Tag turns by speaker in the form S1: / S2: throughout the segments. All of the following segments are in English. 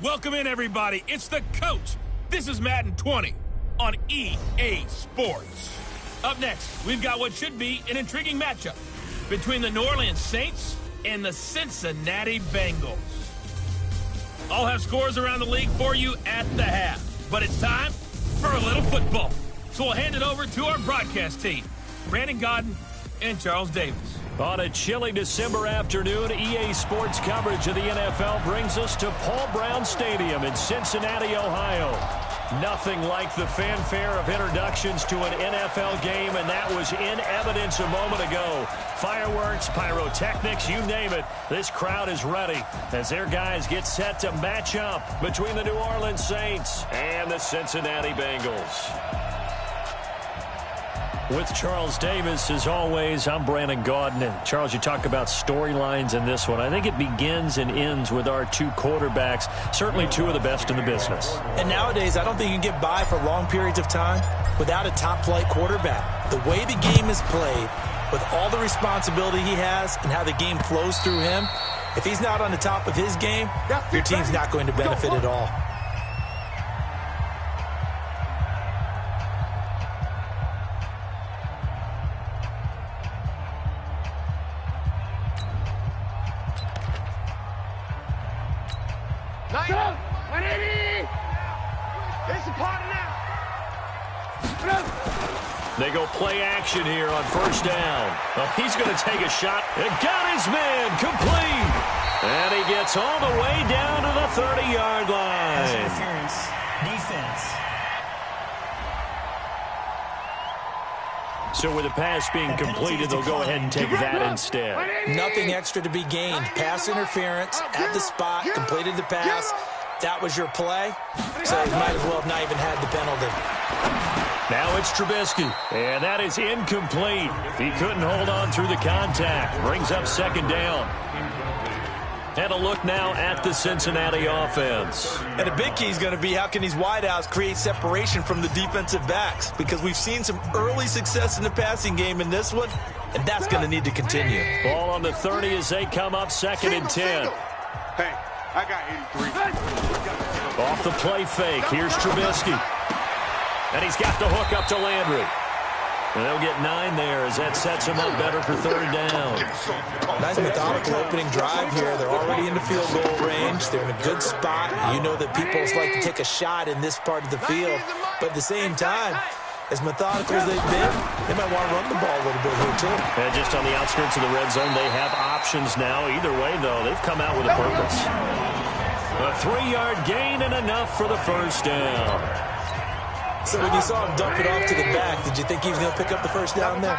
S1: Welcome in, everybody. It's the coach. This is Madden 20 on EA Sports. Up next, we've got what should be an intriguing matchup between the New Orleans Saints and the Cincinnati Bengals. I'll have scores around the league for you at the half, but it's time for a little football. So we'll hand it over to our broadcast team, Brandon Godden and Charles Davis.
S2: On a chilly December afternoon, EA Sports coverage of the NFL brings us to Paul Brown Stadium in Cincinnati, Ohio. Nothing like the fanfare of introductions to an NFL game, and that was in evidence a moment ago. Fireworks, pyrotechnics, you name it. This crowd is ready as their guys get set to match up between the New Orleans Saints and the Cincinnati Bengals. With Charles Davis, as always, I'm Brandon Godden. And Charles, you talk about storylines in this one. I think it begins and ends with our two quarterbacks, certainly two of the best in the business.
S3: And nowadays, I don't think you can get by for long periods of time without a top-flight quarterback. The way the game is played, with all the responsibility he has and how the game flows through him, if he's not on the top of his game, your team's not going to benefit at all.
S2: They go play action here on first down. Oh, he's going to take a shot. And got his man complete. And he gets all the way down to the 30-yard line.
S4: Pass interference. Defense.
S2: So with the pass being completed, they'll go ahead and take that instead.
S3: Nothing extra to be gained. Pass interference at the spot, completed the pass. That was your play, so you might as well have not even had the penalty.
S2: Now it's Trubisky, and that is incomplete. He couldn't hold on through the contact. Brings up second down. And a look now at the Cincinnati offense.
S5: And a big key is going to be how can these wideouts create separation from the defensive backs, because we've seen some early success in the passing game in this one, and that's going to need to continue.
S2: Ball on the 30 as they come up second and 10.
S6: Hey, I got 83.
S2: Off the play fake. Here's Trubisky. And he's got the hook up to Landry. And they'll get 9 there as that sets him up better for third down.
S3: Nice methodical opening drive here. They're already in the field goal range. They're in a good spot. You know that people like to take a shot in this part of the field. But at the same time, as methodical as they've been, they might want to run the ball a little bit here too.
S2: And just on the outskirts of the red zone, they have options now. Either way, though, they've come out with a purpose. A 3-yard gain and enough for the first down.
S3: So when you saw him dump it off to the back, did you think he was going to pick up the first down there?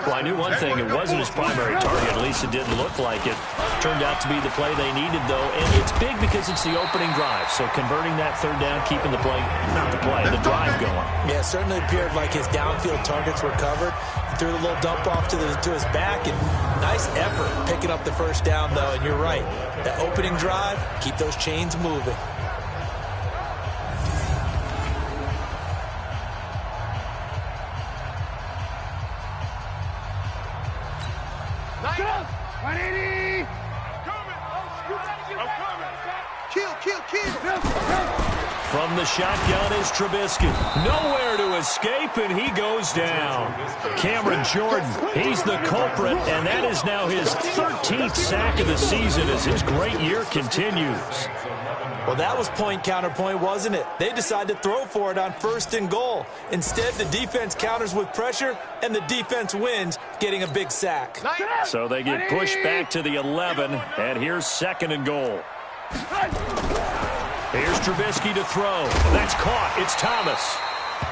S2: Well, I knew one thing. It wasn't his primary target. At least it didn't look like it. Turned out to be the play they needed, though. And it's big because it's the opening drive. So converting that third down, keeping the play, not the play, the drive going.
S3: Yeah, it certainly appeared like his downfield targets were covered. He threw the little dump off to his back, and nice effort picking up the first down, though. And you're right. That opening drive, keep those chains moving.
S2: From the shotgun is Trubisky. Nowhere to escape, and he goes down. Cameron Jordan, he's the culprit, and that is now his 13th sack of the season as his great year continues.
S3: Well, that was point counterpoint, wasn't it? They decided to throw for it on first and goal. Instead, the defense counters with pressure, and the defense wins, getting a big sack.
S2: So they get pushed back to the 11, and here's second and goal. Here's Trubisky to throw. That's caught. It's Thomas.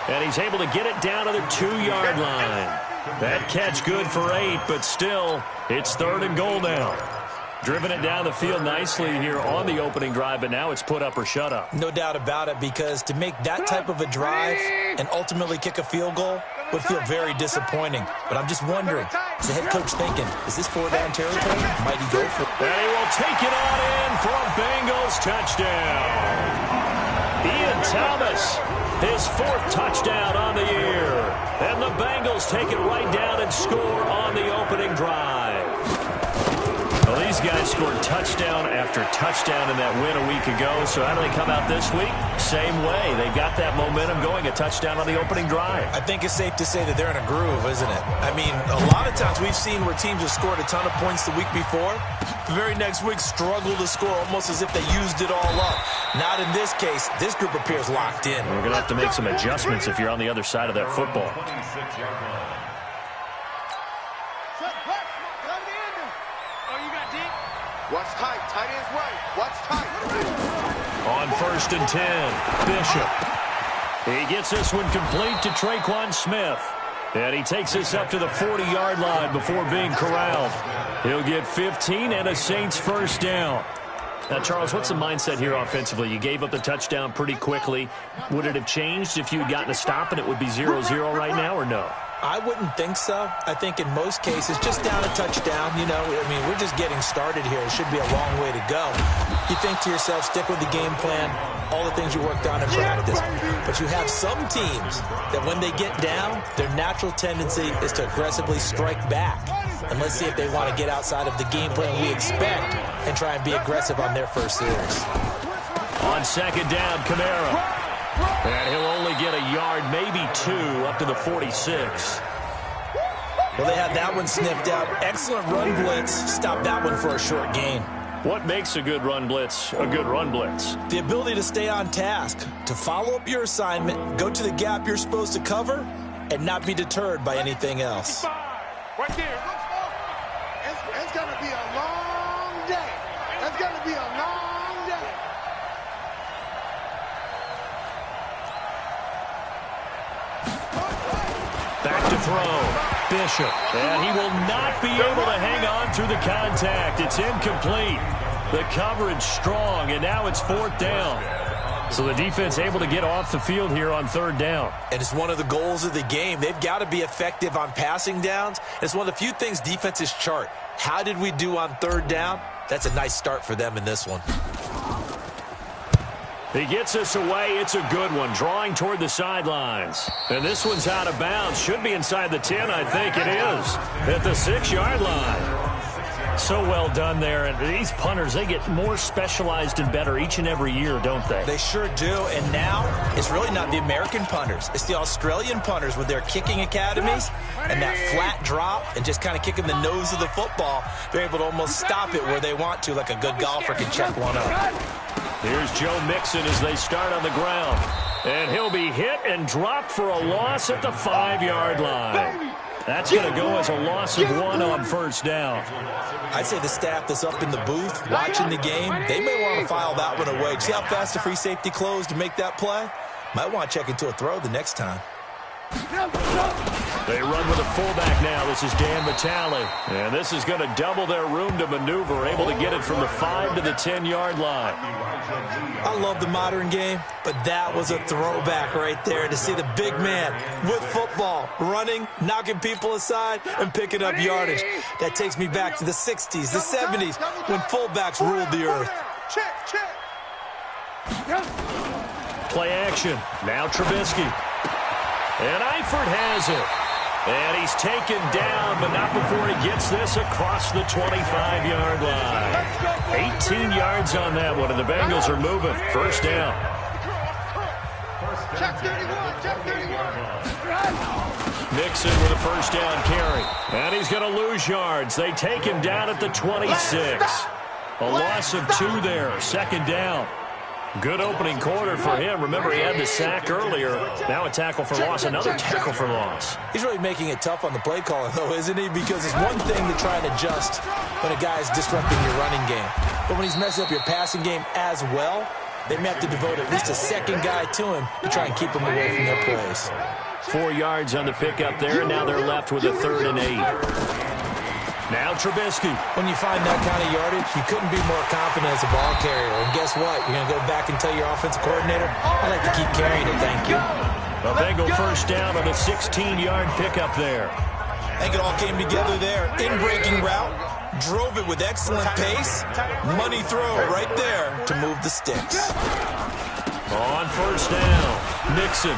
S2: And he's able to get it down to the 2-yard line. That catch good for 8, but still, it's third and goal now. Driven it down the field nicely here on the opening drive, but now it's put up or shut up.
S3: No doubt about it, because to make that type of a drive and ultimately kick a field goal would feel very disappointing. But I'm just wondering, is the head coach thinking, is this 4-down territory? Might he go for it?
S2: And he will take it on in for a Bengals touchdown. Ian Thomas, his 4th touchdown on the year. And the Bengals take it right down and score on the opening drive. Well, these These guys scored touchdown after touchdown in that win a week ago. So how do they come out this week? Same way. They've got that momentum going, a touchdown on the opening drive.
S3: I think it's safe to say that they're in a groove, isn't it? I mean, a lot of times we've seen where teams have scored a ton of points the week before. The very next week struggle to score almost as if they used it all up. Not in this case. This group appears locked in.
S2: We're going to have to make some adjustments if you're on the other side of that football.
S6: Watch tight. Tight ends right. Watch tight.
S2: On 1st and 10, Bishop. He gets this one complete to Traquan Smith. And he takes us up to the 40-yard line before being corralled. He'll get 15 and a Saints first down. Now, Charles, what's the mindset here offensively? You gave up the touchdown pretty quickly. Would it have changed if you had gotten a stop and it would be 0-0 right now, or no?
S3: I wouldn't think so. I think in most cases, just down a touchdown, you know, I mean, we're just getting started here. It should be a long way to go. You think to yourself, stick with the game plan, all the things you worked on in practice. But you have some teams that when they get down, their natural tendency is to aggressively strike back. And let's see if they want to get outside of the game plan we expect and try and be aggressive on their first series.
S2: On 2nd down, Kamara. And he'll only get a yard, maybe 2, up to the 46.
S3: Well, they had that one sniffed out. Excellent run blitz. Stop that one for a short gain.
S2: What makes a good run blitz a good run blitz?
S3: The ability to stay on task, to follow up your assignment, go to the gap you're supposed to cover, and not be deterred by anything else.
S6: Right there. It's going to be a long day. It's going to be a long day.
S2: Back to throw. Bishop. And he will not be able to hang on through the contact. It's incomplete. The coverage strong, and now it's 4th down. So the defense able to get off the field here on 3rd down.
S3: And it's one of the goals of the game. They've got to be effective on passing downs. It's one of the few things defenses chart. How did we do on 3rd down? That's a nice start for them in this one.
S2: He gets us away. It's a good one, drawing toward the sidelines. And this one's out of bounds. Should be inside the 10, I think it is, at the 6-yard line. So well done there. And these punters, they get more specialized and better each and every year, don't they?
S3: They sure do. And now it's really not the American punters. It's the Australian punters with their kicking academies and that flat drop and just kind of kicking the nose of the football. They're able to almost stop it where they want to, like a good golfer can check one up.
S2: Here's Joe Mixon as they start on the ground. And he'll be hit and dropped for a loss at the 5-yard line. That's going to go as a loss of 1 on 1st down.
S3: I'd say the staff that's up in the booth watching the game, they may want to file that one away. See how fast the free safety closed to make that play? Might want to check into a throw the next time.
S2: They run with a fullback now. This is Dan Vitale. And this is going to double their room to maneuver, able to get it from the 5 to the 10-yard line.
S3: I love the modern game, but that was a throwback right there to see the big man with football, running, knocking people aside, and picking up yardage. That takes me back to the 60s, the 70s, when fullbacks ruled the earth.
S2: Play action. Now Trubisky. And Eifert has it. And he's taken down, but not before he gets this across the 25-yard line. 18 yards on that one, and the Bengals are moving. 1st down. Mixon with a 1st down carry. And he's going to lose yards. They take him down at the 26. A loss of 2 there. 2nd down. Good opening quarter for him. Remember, he had the sack earlier. Now a tackle for loss, another tackle for loss.
S3: He's really making it tough on the play caller, though, isn't he? Because it's one thing to try and adjust when a guy's disrupting your running game. But when he's messing up your passing game as well, they may have to devote at least a second guy to him to try and keep him away from their plays.
S2: 4 yards on the pickup there, and now they're left with a 3rd and 8. Now Trubisky.
S3: When you find that kind of yardage, you couldn't be more confident as a ball carrier. And guess what? You're going to go back and tell your offensive coordinator, I'd like to keep carrying it, thank you.
S2: A Bengal 1st down on a 16-yard pickup there.
S3: I think it all came together there. In-breaking route, drove it with excellent pace. Money throw right there to move the sticks.
S2: On 1st down, Mixon.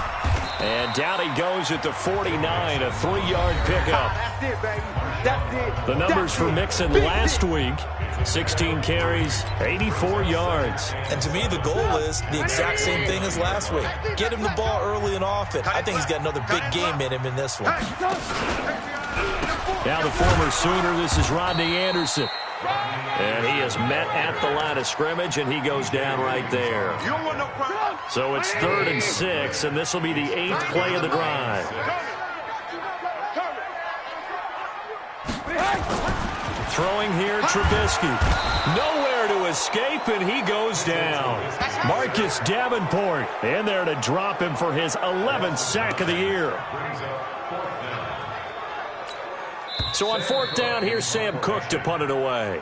S2: And down he goes at the 49, a 3-yard pickup.
S6: That's it, baby. That's it.
S2: The numbers for Mixon last week, 16 carries, 84 yards.
S3: And to me, the goal is the exact same thing as last week. Get him the ball early and often. I think he's got another big game in him in this one.
S2: Now the former Sooner, this is Rodney Anderson. And he is met at the line of scrimmage, and he goes down right there. So it's 3rd and 6, and this will be the 8th play of the drive. Throwing here, Trubisky. Nowhere to escape, and he goes down. Marcus Davenport in there to drop him for his 11th sack of the year. So on 4th down, here's Sam Cook to punt it away.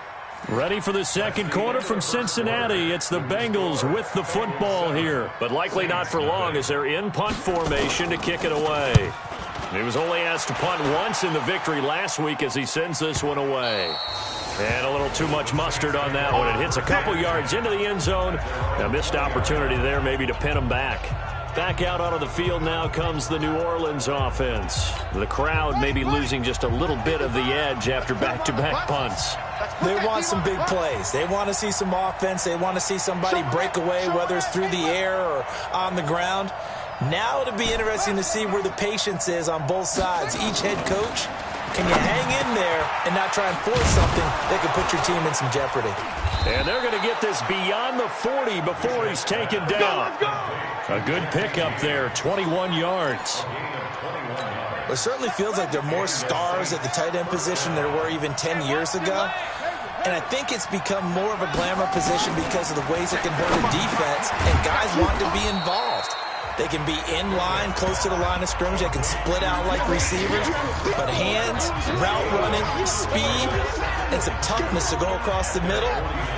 S2: Ready for the second quarter from Cincinnati. It's the Bengals with the football here, but likely not for long as they're in punt formation to kick it away. He was only asked to punt once in the victory last week as he sends this one away. And a little too much mustard on that one. It hits a couple yards into the end zone. A missed opportunity there maybe to pin him back. Back out onto the field now comes the New Orleans offense. The crowd may be losing just a little bit of the edge after back-to-back punts.
S3: They want some big plays. They want to see some offense. They want to see somebody break away, whether it's through the air or on the ground. Now it'll be interesting to see where the patience is on both sides. Each head coach, can you hang in there and not try and force something that could put your team in some jeopardy?
S2: And they're going to get this beyond the 40 before he's taken down. A good pickup there, 21 yards.
S3: It certainly feels like there are more stars at the tight end position than there were even 10 years ago. And I think it's become more of a glamour position because of the ways it can hurt a defense, and guys want to be involved. They can be in line, close to the line of scrimmage. They can split out like receivers. But hands, route running, speed, and some toughness to go across the middle,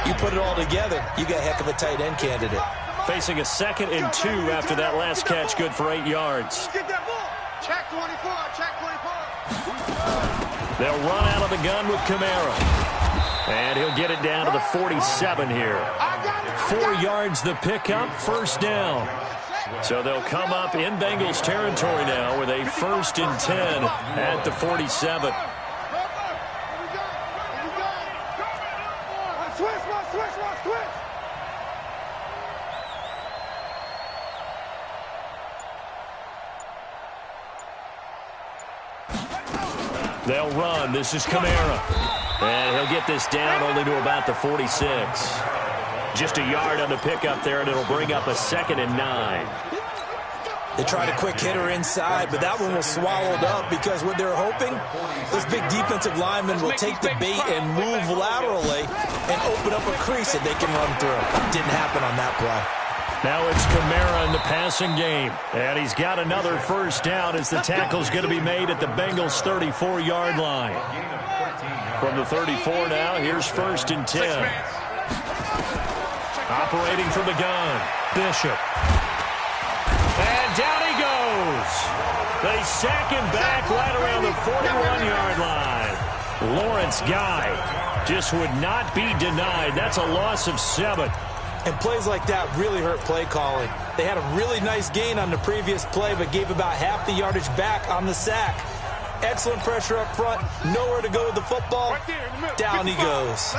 S3: you put it all together, you got a heck of a tight end candidate.
S2: Facing a 2nd and 2 after that last catch, good for 8 yards.
S6: Get that ball. Check 24, check 24.
S2: They'll run out of the gun with Kamara. And he'll get it down to the 47 here. 4 yards the pickup, 1st down. So they'll come up in Bengals territory now with a 1st and 10 at the 47. They'll run. This is Kamara. And he'll get this down only to about the 46. Just a yard on the pickup there, and it'll bring up a 2nd and 9.
S3: They tried a quick hitter inside, but that one was swallowed up because what they're hoping, this big defensive lineman will take the bait and move laterally and open up a crease that they can run through. Didn't happen on that play.
S2: Now it's Kamara in the passing game. And he's got another 1st down as the tackle's going to be made at the Bengals' 34-yard line. From the 34 now, here's 1st and 10. Operating from the gun, Bishop. And down he goes. They sack him back right around the 41-yard line. Lawrence Guy just would not be denied. That's a loss of 7.
S3: And plays like that really hurt play calling. They had a really nice gain on the previous play, but gave about half the yardage back on the sack. Excellent pressure up front. Nowhere to go with the football. Down he goes.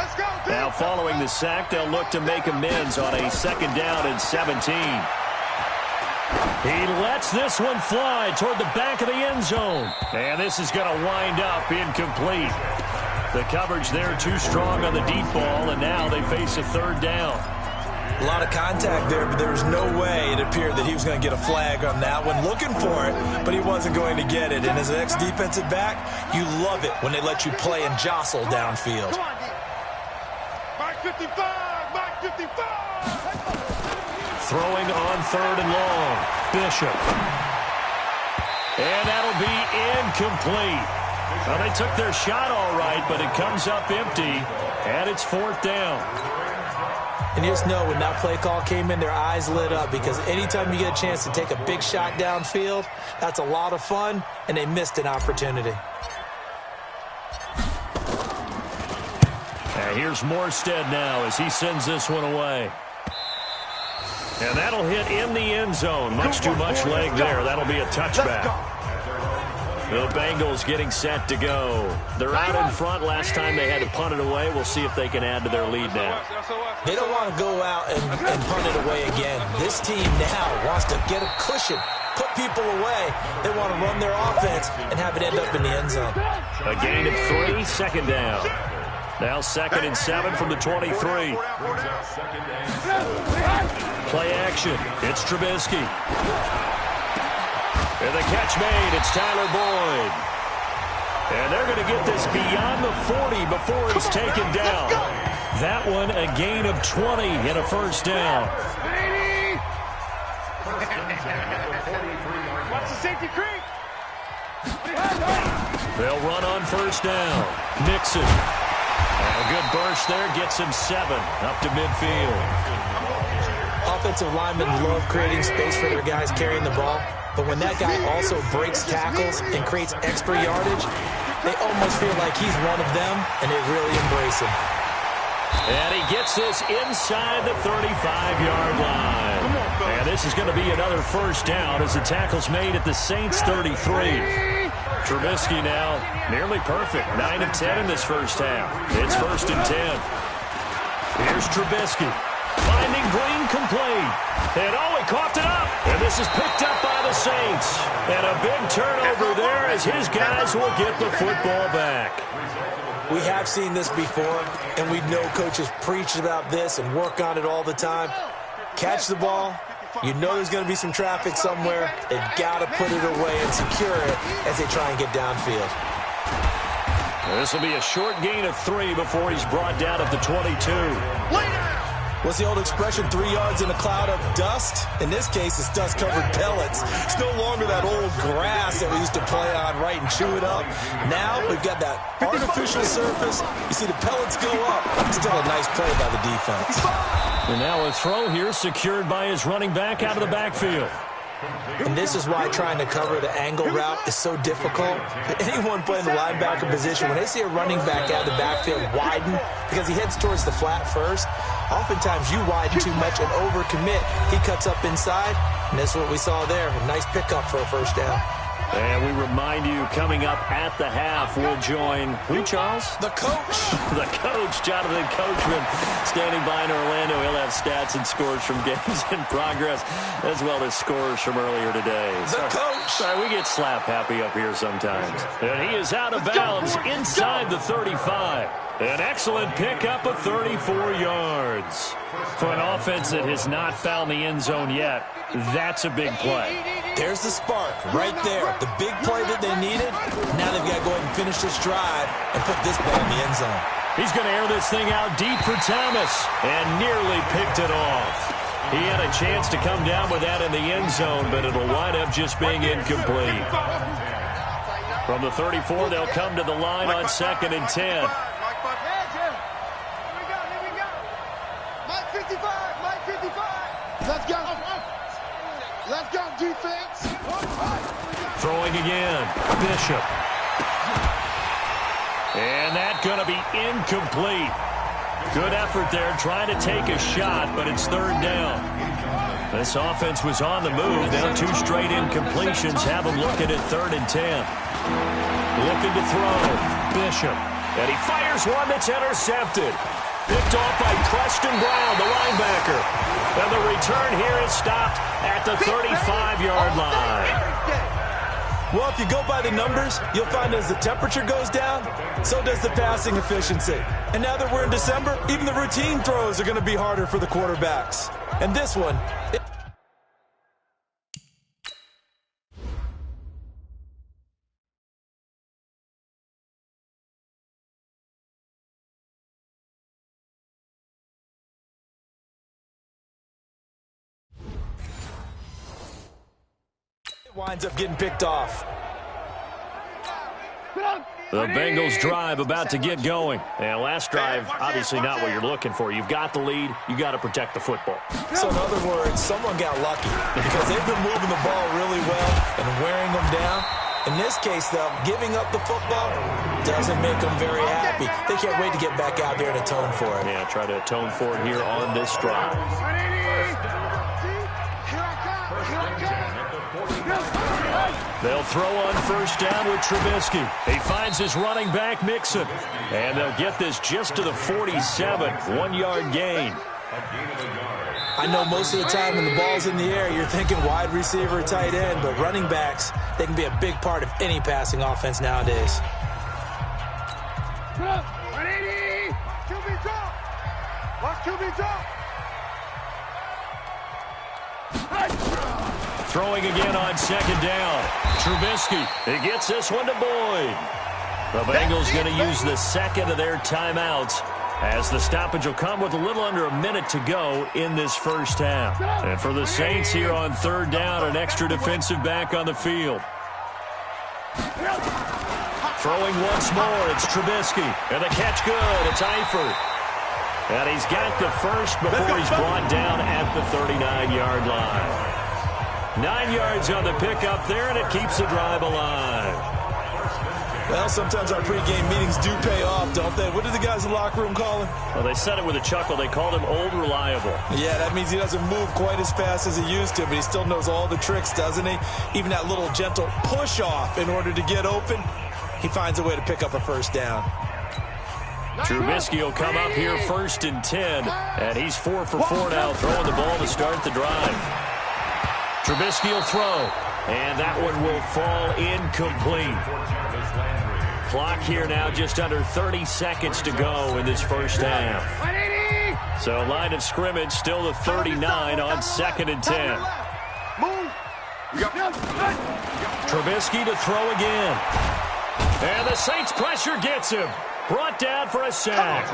S2: Now following the sack, they'll look to make amends on a 2nd down and 17. He lets this one fly toward the back of the end zone. And this is going to wind up incomplete. The coverage there too strong on the deep ball, and now they face a 3rd down.
S3: A lot of contact there, but there was no way it appeared that he was going to get a flag on that one. Looking for it, but he wasn't going to get it. And as an ex-defensive back, you love it when they let you play and jostle downfield.
S6: Mark 55, Mark 55.
S2: Throwing on 3rd and long. Bishop. And that'll be incomplete. Well, they took their shot all right, but it comes up empty, and it's 4th down.
S3: And you just know when that play call came in, their eyes lit up because anytime you get a chance to take a big shot downfield, that's a lot of fun, and they missed an opportunity.
S2: And here's Morstead now as he sends this one away. And that'll hit in the end zone. Much too much leg there. That'll be a touchback. The Bengals getting set to go. They're out in front. Last time they had to punt it away. We'll see if they can add to their lead now.
S3: They don't want to go out and punt it away again. This team now wants to get a cushion, put people away. They want to run their offense and have it end up in the end zone.
S2: A gain of 3, second down. Now 2nd and 7 from the 23. Play action. It's Trubisky. And the catch made. It's Tyler Boyd. And they're going to get this beyond the 40 before it's taken down. That one a gain of 20 and a first down.
S6: Watch the safety creep.
S2: They'll run on first down. Nixon. And a good burst there gets him 7 up to midfield.
S3: Offensive linemen love creating space for their guys carrying the ball, but when that guy also breaks tackles and creates extra yardage, they almost feel like he's one of them, and they really embrace him.
S2: And he gets this inside the 35-yard line. And this is going to be another first down as the tackle's made at the Saints' 33. Trubisky now nearly perfect. 9 of 10 in this first half. It's 1st and 10. Here's Trubisky. Finding Green complete. And he coughed it up. And this is picked up by the Saints. And a big turnover there as his guys will get the football back.
S3: We have seen this before, and we know coaches preach about this and work on it all the time. Catch the ball. You know there's going to be some traffic somewhere. They've got to put it away and secure it as they try and get downfield.
S2: This will be a short gain of 3 before he's brought down at the 22.
S3: What's the old expression, 3 yards in a cloud of dust? In this case, it's dust-covered pellets. It's no longer that old grass that we used to play on, right, and chew it up. Now we've got that artificial surface. You see the pellets go up. Still a nice play by the defense.
S2: And now a throw here secured by his running back out of the backfield.
S3: And this is why trying to cover the angle route is so difficult. Anyone playing the linebacker position, when they see a running back out of the backfield widen because he heads towards the flat first, oftentimes you widen too much and overcommit. He cuts up inside, and that's what we saw there. A nice pickup for a first down.
S2: And we remind you, coming up at the half, we'll join who, Charles?
S3: The coach.
S2: The coach, Jonathan Coachman, standing by in Orlando. He'll have stats and scores from games in progress, as well as scores from earlier today.
S3: The coach.
S2: Sorry, we get slap happy up here sometimes. And he is out of bounds inside the 35. An excellent pickup of 34 yards. For an offense that has not found the end zone yet, that's a big play.
S3: There's the spark right there. The big play that they needed. Now they've got to go ahead and finish this drive and put this ball in the end zone.
S2: He's going to air this thing out deep for Thomas and nearly picked it off. He had a chance to come down with that in the end zone, but it'll wind up just being incomplete. From the 34, they'll come to the line on 2nd and 10.
S6: Let's go. Let's go, defense.
S2: Throwing again. Bishop. And that's going to be incomplete. Good effort there, trying to take a shot, but it's 3rd down. This offense was on the move. Now 2 straight incompletions have them looking at 3rd and 10. Looking to throw. Bishop. And he fires one that's intercepted. Picked off by Preston Brown, the linebacker. And the return here is stopped at the 35-yard line.
S3: Well, if you go by the numbers, you'll find as the temperature goes down, so does the passing efficiency. And now that we're in December, even the routine throws are going to be harder for the quarterbacks. And this one... winds up getting picked off.
S2: The Bengals drive about to get going. And last drive, obviously not what you're looking for. You've got the lead. You got to protect the football.
S3: So in other words, someone got lucky because they've been moving the ball really well and wearing them down. In this case, though, giving up the football doesn't make them very happy. They can't wait to get back out there and atone for it.
S2: Yeah, try to atone for it here on this drive. They'll throw on first down with Trubisky. He finds his running back, Mixon. And they'll get this just to the 47, 1-yard gain.
S3: I know most of the time when the ball's in the air, you're thinking wide receiver, tight end, but running backs, they can be a big part of any passing offense nowadays.
S6: QB drop. Watch QB drop.
S2: Throwing again on second down. Trubisky, he gets this one to Boyd. The Bengals going to use the second of their timeouts as the stoppage will come with a little under a minute to go in this first half. And for the Saints here on third down, an extra defensive back on the field. Throwing once more, it's Trubisky. And the catch good, it's Eifert. And he's got the first before he's brought down at the 39-yard line. 9 yards on the pickup there, and it keeps the drive alive.
S5: Well, sometimes our pregame meetings do pay off, don't they? What did the guys in the locker room call him?
S2: Well, they said it with a chuckle. They called him Old Reliable.
S5: Yeah, that means he doesn't move quite as fast as he used to, but he still knows all the tricks, doesn't he? Even that little gentle push-off in order to get open, he finds a way to pick up a first down.
S2: Trubisky will come up here first and 10, and he's 4 for 4 now, throwing the ball to start the drive. Trubisky will throw, and that one will fall incomplete. Clock here now just under 30 seconds to go in this first half. So line of scrimmage still the 39 on second and 10. Trubisky to throw again. And the Saints pressure gets him. Brought down for a sack.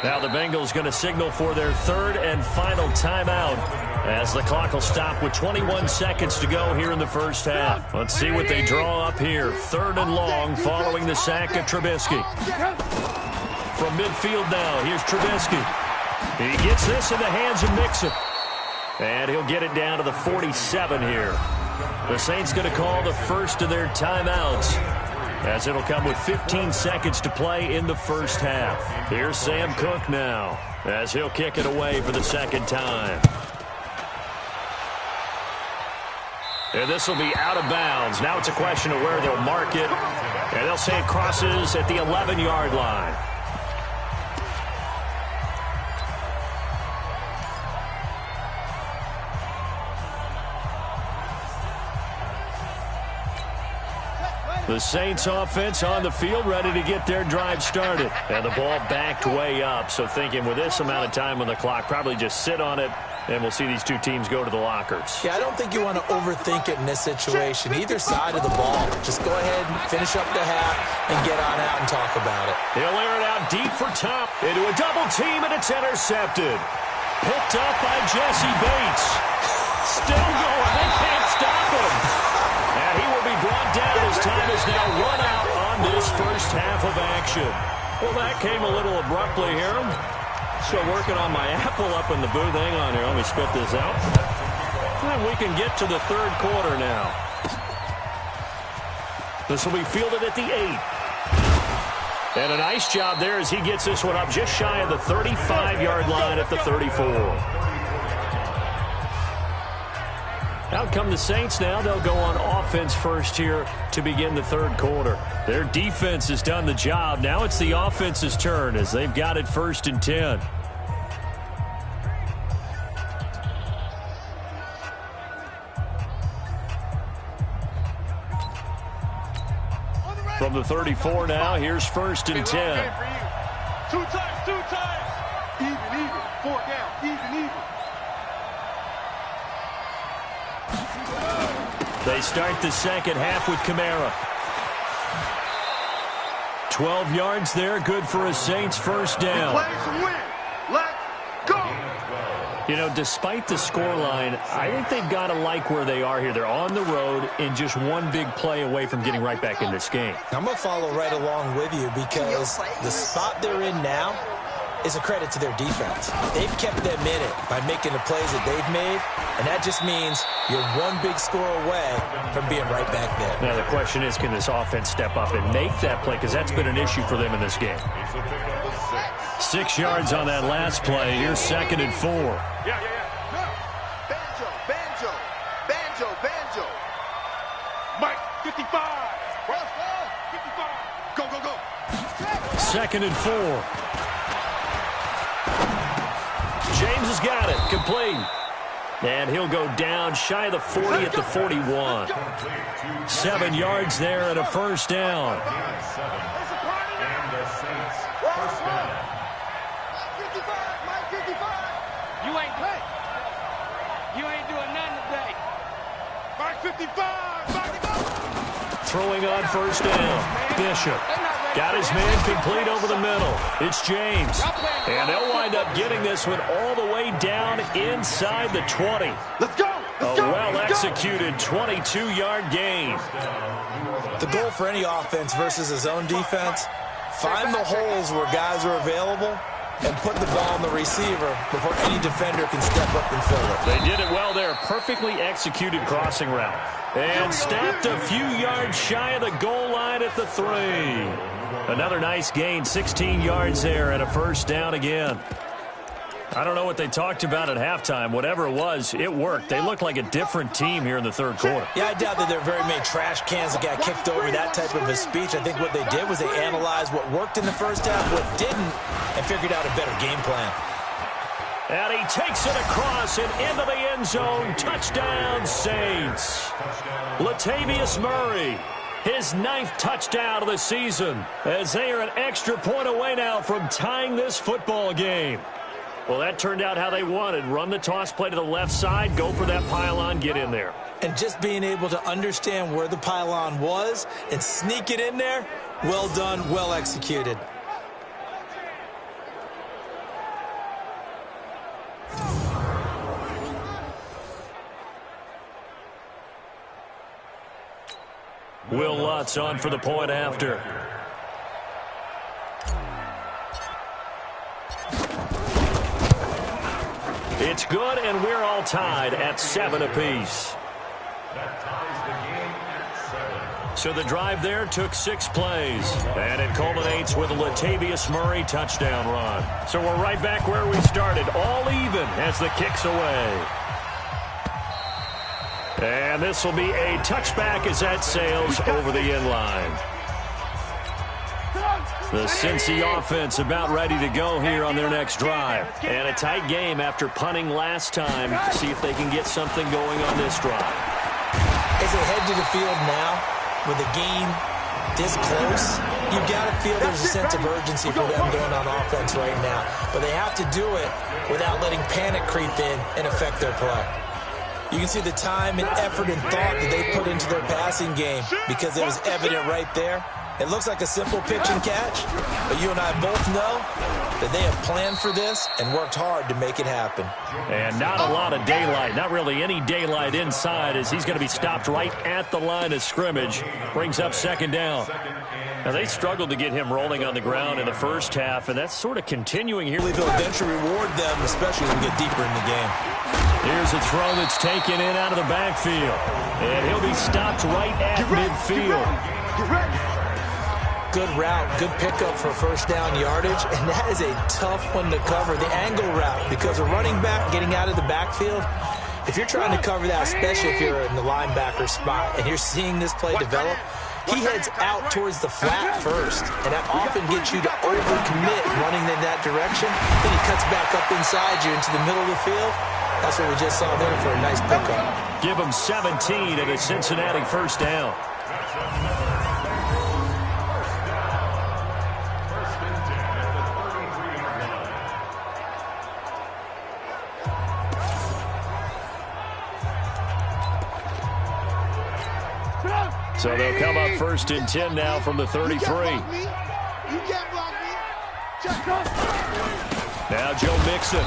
S2: Now the Bengals going to signal for their third and final timeout as the clock will stop with 21 seconds to go here in the first half. Let's see what they draw up here. Third and long following the sack of Trubisky. From midfield now, here's Trubisky. He gets this in the hands of Mixon. And he'll get it down to the 47 here. The Saints going to call the first of their timeouts, as it'll come with 15 seconds to play in the first half. Here's Sam Cook now, as he'll kick it away for the second time. And this will be out of bounds. Now it's a question of where they'll mark it. And they'll say it crosses at the 11-yard line. The Saints offense on the field ready to get their drive started. And the ball backed way up. So thinking with this amount of time on the clock, probably just sit on it, and we'll see these two teams go to the lockers.
S3: Yeah, I don't think you want to overthink it in this situation. Either side of the ball. Just go ahead and finish up the half and get on out and talk about it.
S2: He'll air it out deep for top into a double team, and it's intercepted. Picked up by Jesse Bates. Still going. They can't stop him. And he will be brought down as time is now run out on this first half of action. Well, that came a little abruptly here. So working on my apple up in the booth. Hang on here. Let me spit this out. And we can get to the third quarter now. This will be fielded at the 8. And a nice job there as he gets this one up just shy of the 35-yard line at the 34. Out come the Saints now. They'll go on offense first here to begin the third quarter. Their defense has done the job. Now it's the offense's turn as they've got it first and 10. From the 34 now, here's first and 10.
S6: Two times. Even. 4 down. Even.
S2: They start the second half with Kamara. 12 yards there, good for a Saints first down.
S6: Let's go.
S2: You know, despite the scoreline, I think they've got to like where they are here. They're on the road and just one big play away from getting right back in this game.
S3: I'm going to follow right along with you because the spot they're in now is a credit to their defense. They've kept them in it by making the plays that they've made, and that just means you're one big score away from being right back there.
S2: Now the question is, can this offense step up and make that play? Because that's been an issue for them in this game. 6 yards on that last play. Here's second and 4.
S6: Banjo.
S2: 2nd and 4. James has got it. Complete. And he'll go down shy of the 40 at the 41. 7 yards there and a first down.
S6: You ain't doing nothing today. Mark 55.
S2: Throwing on first down. Bishop got his man complete over the middle. It's James. And they'll wind up getting this one all the way down inside the 20.
S6: Let's go.
S2: A well-executed 22-yard gain.
S3: The goal for any offense versus his own defense, find the holes where guys are available and put the ball on the receiver before any defender can step up and fill it.
S2: They did it well there. Perfectly executed crossing route. And stopped a few yards shy of the goal line at the 3. Another nice gain, 16 yards there and a first down again. I don't know what they talked about at halftime. Whatever it was, it worked. They looked like a different team here in the third quarter.
S3: Yeah, I doubt that there are very many trash cans that got kicked over that type of a speech. I think what they did was they analyzed what worked in the first half, what didn't, and figured out a better game plan.
S2: And he takes it across and into the end zone. Touchdown, Saints. Latavius Murray, his 9th touchdown of the season, as they are an extra point away now from tying this football game. Well, that turned out how they wanted. Run the toss play to the left side, go for that pylon, get in there.
S3: And just being able to understand where the pylon was and sneak it in there, well done, well executed.
S2: Will Lutz on for the point after. It's good, and we're all tied at 7 apiece. So the drive there took 6 plays, and it culminates with a Latavius Murray touchdown run. So we're right back where we started, all even as the kick's away. And this will be a touchback as that sails over the end line. The Cincy offense about ready to go here on their next drive. And a tight game after punting last time. See if they can get something going on this drive.
S3: As they head to the field now, with the game this close, you've got to feel there's a sense of urgency for them going on offense right now. But they have to do it without letting panic creep in and affect their play. You can see the time and effort and thought that they put into their passing game because it was evident right there. It looks like a simple pitch and catch, but you and I both know that they have planned for this and worked hard to make it happen.
S2: And not a lot of daylight, not really any daylight inside, as he's going to be stopped right at the line of scrimmage. Brings up 2nd down. Now, they struggled to get him rolling on the ground in the first half, and that's sort of continuing here.
S3: They'll eventually reward them, especially as we get deeper in the game.
S2: Here's a throw that's taken in out of the backfield. And he'll be stopped right at midfield.
S3: Good route, good pickup for first down yardage, and that is a tough one to cover, the angle route, because a running back getting out of the backfield, if you're trying to cover that, especially if you're in the linebacker spot and you're seeing this play develop, he heads out towards the flat first, and that often gets you to overcommit running in that direction. Then he cuts back up inside you into the middle of the field. That's what we just saw there for a nice pickup.
S2: Give him 17 and a Cincinnati first down. So they'll come up 1st and 10 now from the 33. Now Joe Mixon.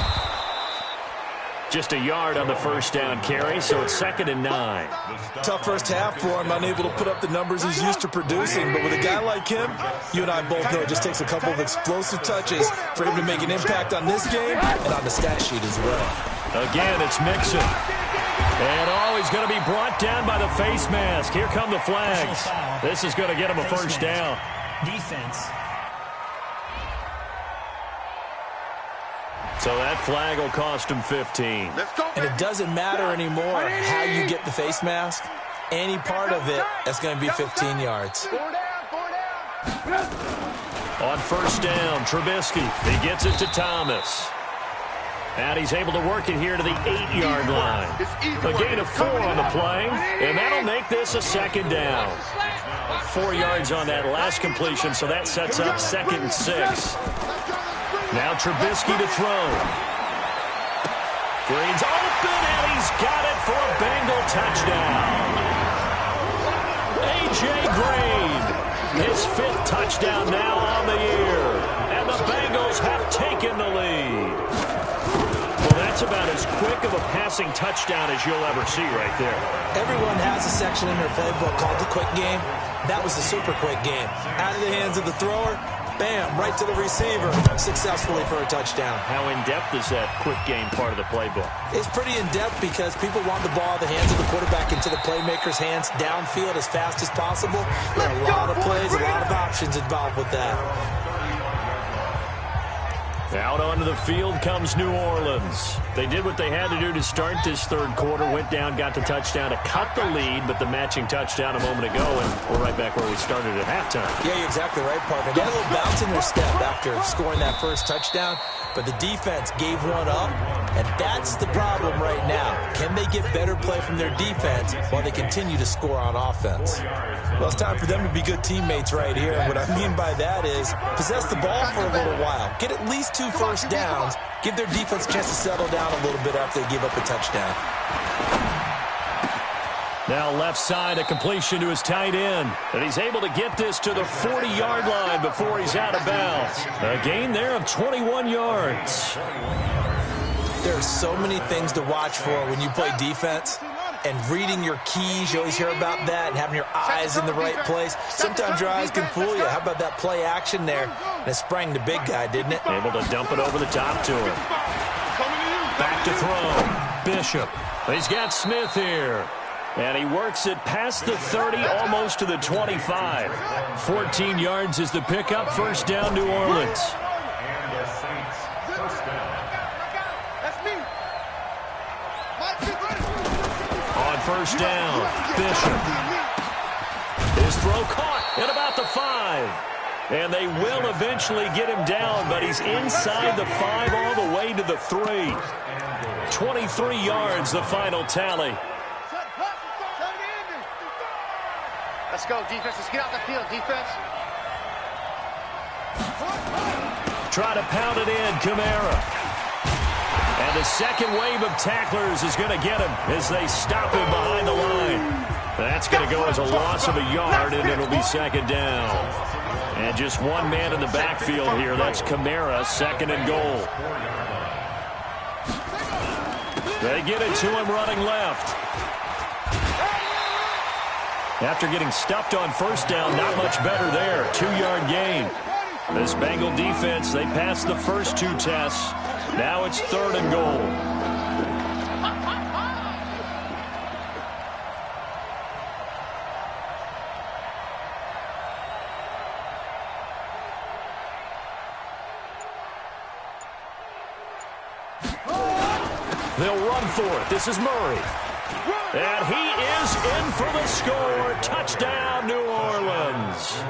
S2: Just a yard on the first down carry, so it's 2nd and 9.
S3: Tough first half for him, unable to put up the numbers he's used to producing. But with a guy like him, you and I both know it just takes a couple of explosive touches for him to make an impact on this game and on the stat sheet as well.
S2: Again, it's Mixon. And he's going to be brought down by the face mask. Here come the flags. This is going to get him a first down.
S4: Defense.
S2: So that flag will cost him 15.
S3: And it doesn't matter anymore how you get the face mask. Any part of it, that's going to be 15 yards.
S2: On first down, Trubisky. He gets it to Thomas. And he's able to work it here to the 8-yard line. A gain of 4 on the play, and that'll make this a second down. 4 yards on that last completion, so that sets up 2nd and 6. Now Trubisky to throw. Green's open, and he's got it for a Bengal touchdown. A.J. Green, his 5th touchdown now on the year. And the Bengals have taken the lead. Well, that's about as quick of a passing touchdown as you'll ever see right there.
S3: Everyone has a section in their playbook called the quick game. That was the super quick game. Out of the hands of the thrower, bam, right to the receiver, successfully for a touchdown.
S2: How in-depth is that quick game part of the playbook?
S3: It's pretty in-depth because people want the ball out of the hands of the quarterback into the playmaker's hands downfield as fast as possible. There are a lot of plays, a lot of options involved with that.
S2: Out onto the field comes New Orleans. They did what they had to do to start this third quarter, went down, got the touchdown to cut the lead, but the matching touchdown a moment ago, and we're right back where we started at halftime.
S3: Yeah, you're exactly right, partner. They had a little bounce in their step after scoring that first touchdown, but the defense gave one up, and that's the problem right now. Can they get better play from their defense while they continue to score on offense? Well, it's time for them to be good teammates right here, and what I mean by that is possess the ball for a little while, get at least 2 first downs, give their defense a chance to settle down a little bit after they give up a touchdown.
S2: Now left side, a completion to his tight end. And he's able to get this to the 40-yard line before he's out of bounds. A gain there of 21 yards.
S3: There are so many things to watch for when you play defense. And reading your keys, you always hear about that, and having your eyes in the right place. Sometimes your eyes can fool you. How about that play action there? And it sprang the big guy, didn't it?
S2: Able to dump it over the top to him. Back to throw. Bishop. He's got Smith here. And he works it past the 30, almost to the 25. 14 yards is the pickup. First down, New Orleans. On first down, Bishop. His throw caught at about the 5. And they will eventually get him down, but he's inside the 5 all the way to the 3. 23 yards, the final tally.
S6: Let's go, defense. Let's get out the field, defense.
S2: Try to pound it in, Kamara. And the second wave of tacklers is going to get him as they stop him behind the line. That's going to go as a loss of a yard, and it'll be second down. And just one man in the backfield here. That's Kamara, 2nd and goal. They get it to him running left. After getting stuffed on first down, not much better there. 2-yard gain. This Bengal defense, they passed the first 2 tests. Now it's 3rd and goal. They'll run for it. This is Murray. And he is in for the score. Touchdown, New Orleans.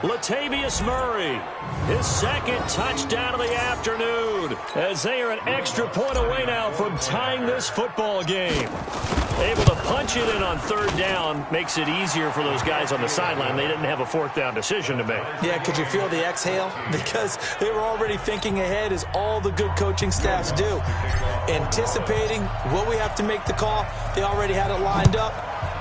S2: Latavius Murray, his 2nd touchdown of the afternoon, as they are an extra point away now from tying this football game. Able to punch it in on 3rd down makes it easier for those guys on the sideline. They didn't have a 4th down decision to make.
S3: Yeah, could you feel the exhale? Because they were already thinking ahead, as all the good coaching staffs do. Anticipating, will we have to make the call? They already had it lined up.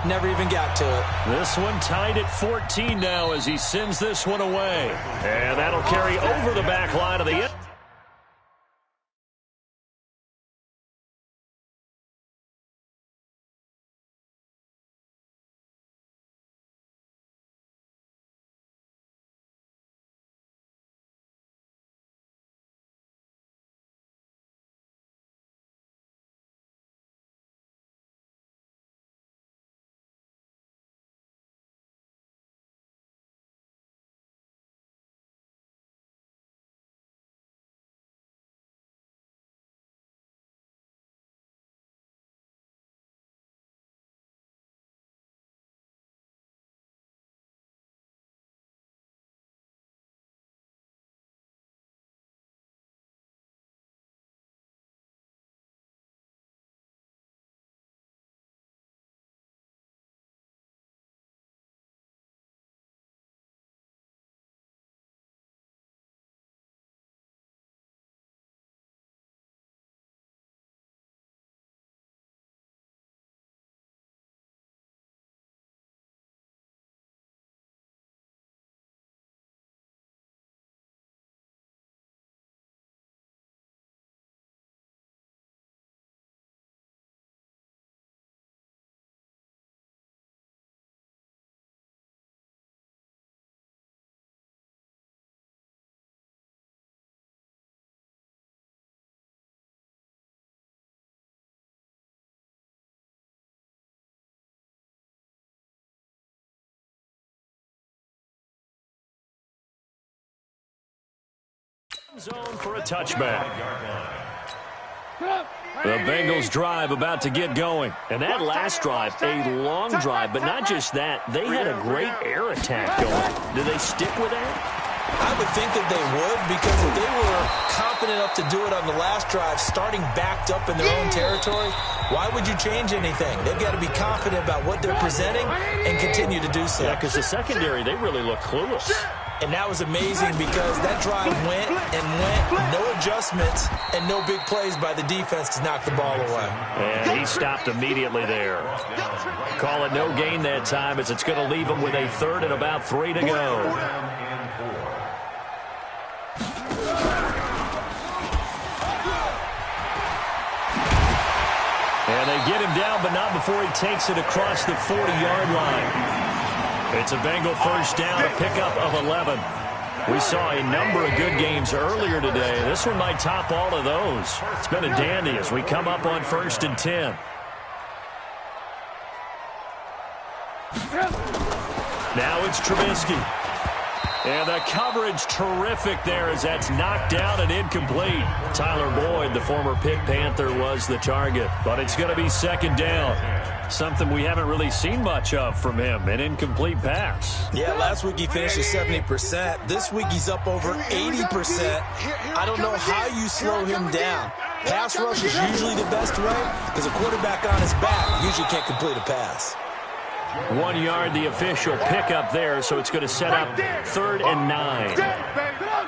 S3: Never even got to it.
S2: This one tied at 14 now as he sends this one away. And that'll carry over the back line of the end. Zone for a touchback. The Bengals drive about to get going. And that last drive, a long drive, but not just that. They had a great air attack going. Do they stick with that?
S3: I would think that they would, because if they were confident enough to do it on the last drive, starting backed up in their own territory, why would you change anything? They've got to be confident about what they're presenting and continue to do so.
S2: Yeah, because the secondary, they really look clueless.
S3: And that was amazing because that drive went and went, no adjustments, and no big plays by the defense to knock the ball away.
S2: And he stopped immediately there. Call it no gain that time, as it's going to leave him with a third and about 3 to go. And they get him down, but not before he takes it across the 40-yard line. It's a Bengal first down, a pickup of 11. We saw a number of good games earlier today. This one might top all of those. It's been a dandy as we come up on 1st and 10. Now it's Trubisky. And the coverage terrific there as that's knocked down and incomplete. Tyler Boyd, the former Pitt Panther, was the target. But it's going to be 2nd down. Something we haven't really seen much of from him, an incomplete pass.
S3: Yeah, last week he finished at 70%. This week he's up over 80%. I don't know how you slow him down. Pass rush is usually the best way because a quarterback on his back usually can't complete a pass.
S2: 1 yard, the official pickup there, so it's going to set up 3rd and 9.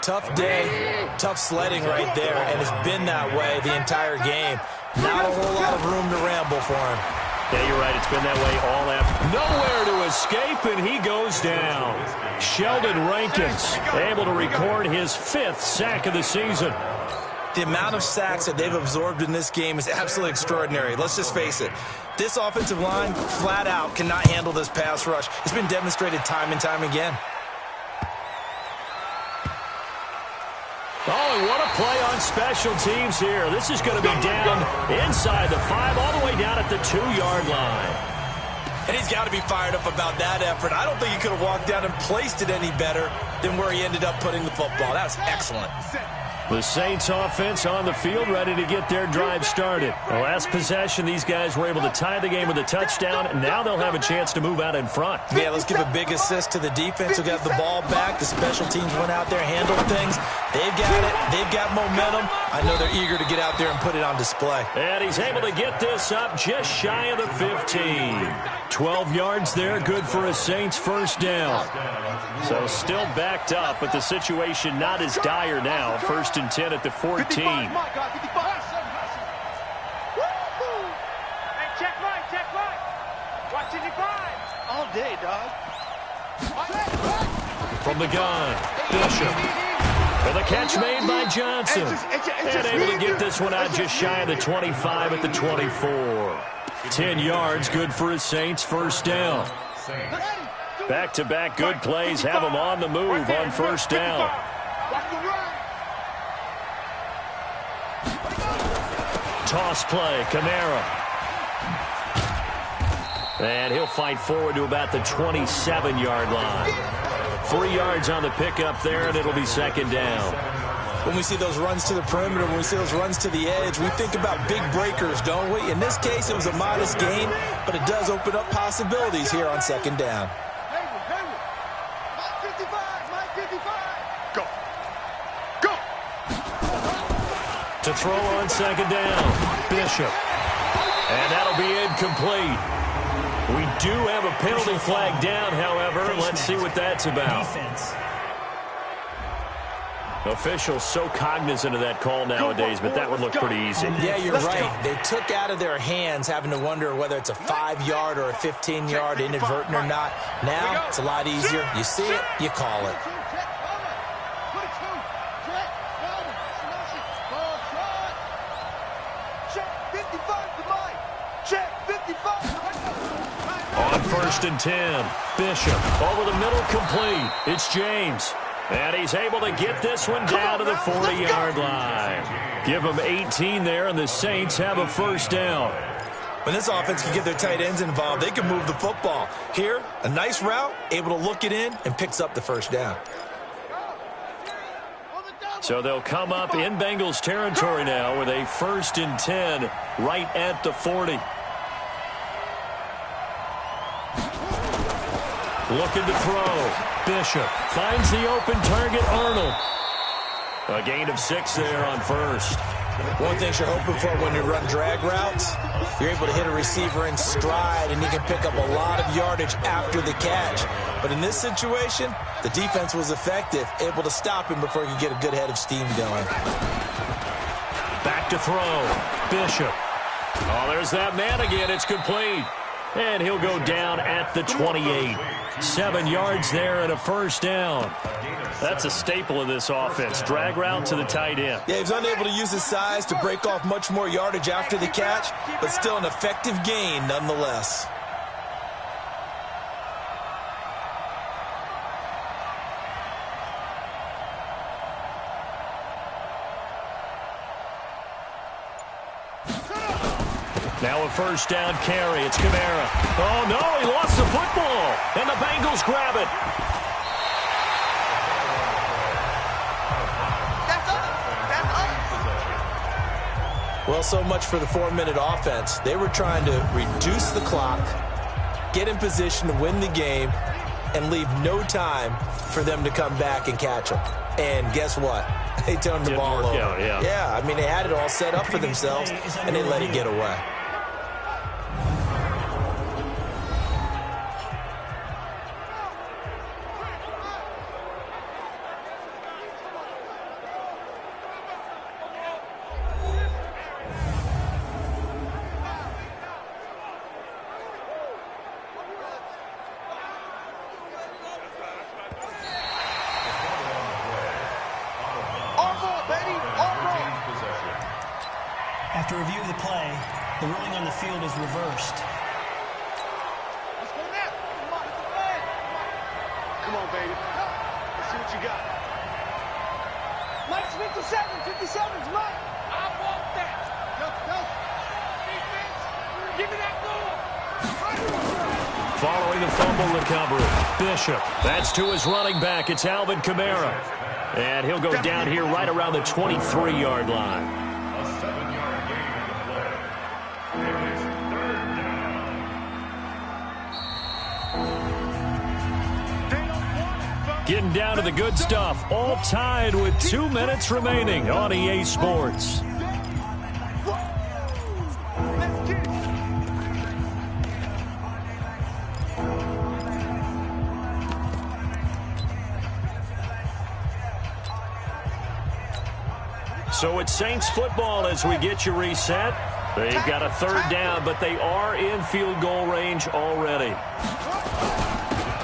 S3: Tough day, tough sledding right there, and it's been that way the entire game. Not a whole lot of room to ramble for him.
S2: Yeah, you're right. It's been that way all after. Nowhere to escape, and he goes down. Sheldon Rankins able to record his 5th sack of the season.
S3: The amount of sacks that they've absorbed in this game is absolutely extraordinary. Let's just face it. This offensive line, flat out, cannot handle this pass rush. It's been demonstrated time and time again.
S2: Oh, and what a play on special teams here. This is going to be down inside the 5, all the way down at the 2-yard line.
S3: And he's got to be fired up about that effort. I don't think he could have walked down and placed it any better than where he ended up putting the football. That was excellent.
S2: The Saints offense on the field, ready to get their drive started. The last possession, these guys were able to tie the game with a touchdown, and now they'll have a chance to move out in front.
S3: Yeah, let's give a big assist to the defense who got the ball back. The special teams went out there, handled things. They've got it. They've got momentum. I know they're eager to get out there and put it on display.
S2: And he's able to get this up just shy of the 15. 12 yards there, good for a Saints first down. So still backed up, but the situation not as dire now. 1st and 10 at the 14.
S6: Hey, check right. Watch 55. All day, dog.
S2: From the gun, Bishop. And the catch made by Johnson. And able to get this one out just shy of the 25 at the 24. 10 yards, good for his Saints first down. Back-to-back good plays have them on the move on first down. Toss play, Kamara. And he'll fight forward to about the 27-yard line. 3 yards on the pickup there, and it'll be 2nd down.
S3: When we see those runs to the perimeter, when we see those runs to the edge, we think about big breakers, don't we? In this case, it was a modest gain, but it does open up possibilities here on 2nd down.
S2: To throw on 2nd down, Bishop. And that'll be incomplete. We do have a penalty flag down, however. Let's see what that's about. Officials so cognizant of that call nowadays, but that would look pretty easy.
S3: Yeah, you're right. They took out of their hands having to wonder whether it's a 5-yard or a 15-yard inadvertent or not. Now, it's a lot easier. You see it, you call it.
S2: On 1st and 10, Bishop over the middle, complete. It's James. And he's able to get this one down to the 40-yard line. Give him 18 there, and the Saints have a first down.
S3: When this offense can get their tight ends involved, they can move the football. Here, a nice route, able to look it in, and picks up the first down.
S2: So they'll come up in Bengals territory now with a 1st and 10 right at the 40. Looking to throw. Bishop finds the open target, Arnold. A gain of 6 there on 1st.
S3: One thing you're hoping for when you run drag routes, you're able to hit a receiver in stride, and he can pick up a lot of yardage after the catch. But in this situation, the defense was effective, able to stop him before he could get a good head of steam going.
S2: Back to throw. Bishop. Oh, there's that man again. It's complete. And he'll go down at the 28. 7 yards there and a 1st down. That's a staple of this offense. Drag route to the tight end.
S3: Yeah, he was unable to use his size to break off much more yardage after the catch, but still an effective gain nonetheless.
S2: Now a 1st down carry. It's Kamara. Oh, no, he lost the football. And the Bengals grab it.
S3: Well, so much for the 4-minute offense. They were trying to reduce the clock, get in position to win the game, and leave no time for them to come back and catch them. And guess what? They turned the ball over. Yeah, I mean, they had it all set up for themselves, and they let it get away.
S4: After review of the play, the ruling on the field is reversed.
S6: Come on, baby. Let's see what you got. Mike's 57. 57's Mike. I want that. Go. Defense, give me that ball.
S2: Following the fumble recovery, Bishop. That's to his running back. It's Alvin Kamara. And he'll go down here right around the 23-yard line. Getting down to the good stuff, all tied with 2 minutes remaining on EA Sports. So it's Saints football as we get you reset. They've got a 3rd down, but they are in field goal range already.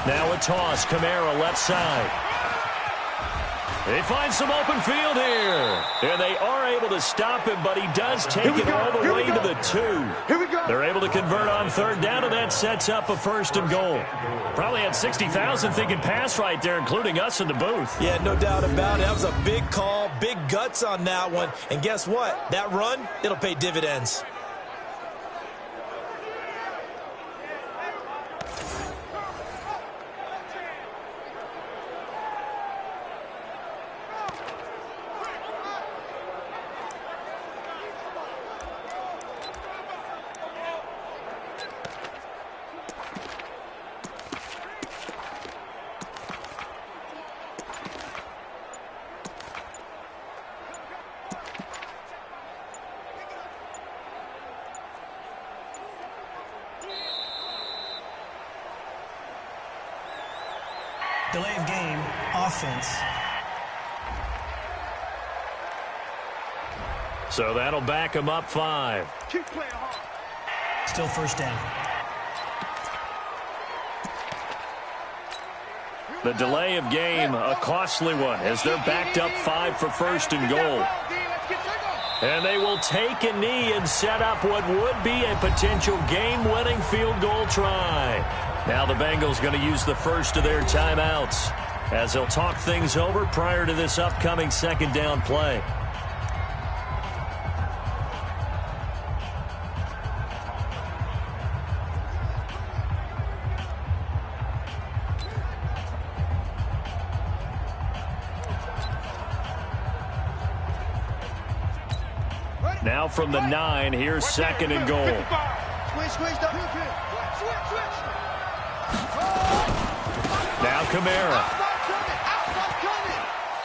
S2: Now a toss, Kamara left side. They find some open field here. And they are able to stop him, but he does take it all the way to the 2.
S6: Here we go.
S2: They're able to convert on 3rd down, and that sets up a 1st and goal. Probably had 60,000 thinking pass right there, including us in the booth.
S3: Yeah, no doubt about it. That was a big call, big guts on that one. And guess what? That run, it'll pay dividends.
S4: Delay of game, offense.
S2: So that'll back him up 5.
S6: Keep playing hard.
S4: Still 1st down.
S2: The delay of game, a costly one, as they're backed up 5 for 1st and goal. And they will take a knee and set up what would be a potential game-winning field goal try. Now the Bengals going to use the first of their timeouts as they'll talk things over prior to this upcoming 2nd down play. Now from the 9, here's 2nd and goal. Now Kamara.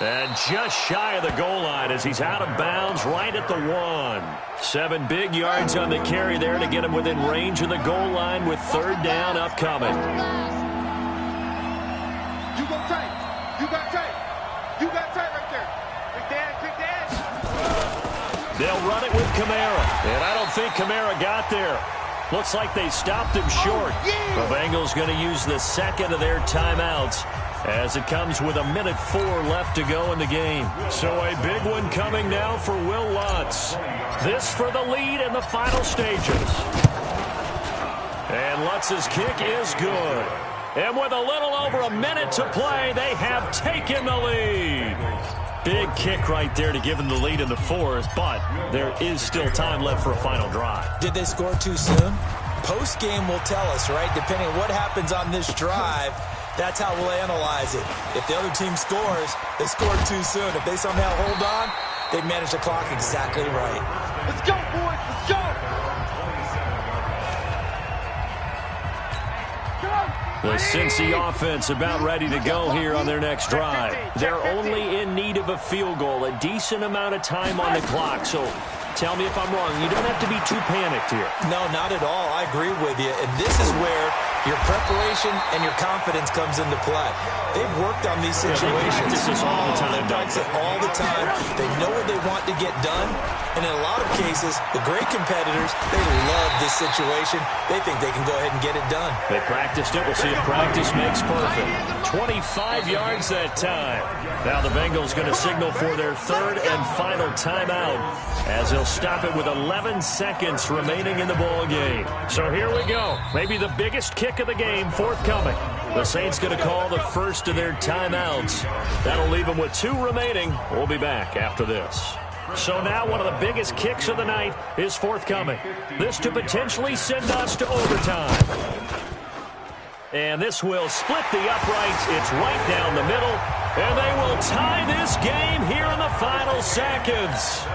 S2: And just shy of the goal line as he's out of bounds right at the 1. 7 big yards on the carry there to get him within range of the goal line with 3rd down upcoming.
S6: You go tight. You got tight. You got tight right there. Quick dash.
S2: They'll run it with Kamara. And I don't think Kamara got there. Looks like they stopped him short. The Bengals going to use the 2nd of their timeouts as it comes with 1:04 left to go in the game. So a big one coming now for Will Lutz. This for the lead in the final stages. And Lutz's kick is good. And with a little over a minute to play, they have taken the lead. Big kick right there to give them the lead in the 4th, but there is still time left for a final drive.
S3: Did they score too soon? Post-game will tell us, right? Depending on what happens on this drive, that's how we'll analyze it. If the other team scores, they scored too soon. If they somehow hold on, they've managed the clock exactly right.
S6: Let's go, boys. Let's go.
S2: The Cincy offense about ready to go here on their next drive. They're only in need of a field goal, a decent amount of time on the clock. So tell me if I'm wrong. You don't have to be too panicked here.
S3: No, not at all. I agree with you. And this is where your preparation and your confidence comes into play. They've worked on these situations.
S2: They practice this all the time.
S3: They practice it all the time. They know what they want to get done. And in a lot of cases, the great competitors, they love this situation. They think they can go ahead and get it done.
S2: They practiced it. We'll see if practice makes perfect. 25 yards that time. Now the Bengals going to signal for their 3rd and final timeout as they'll stop it with 11 seconds remaining in the ball game. So here we go. Maybe the biggest kick of the game forthcoming. The Saints going to call the first of their timeouts. That'll leave them with 2 remaining. We'll be back after this. So now one of the biggest kicks of the night is forthcoming. This to potentially send us to overtime. And this will split the uprights. It's right down the middle. And they will tie this game here in the final seconds.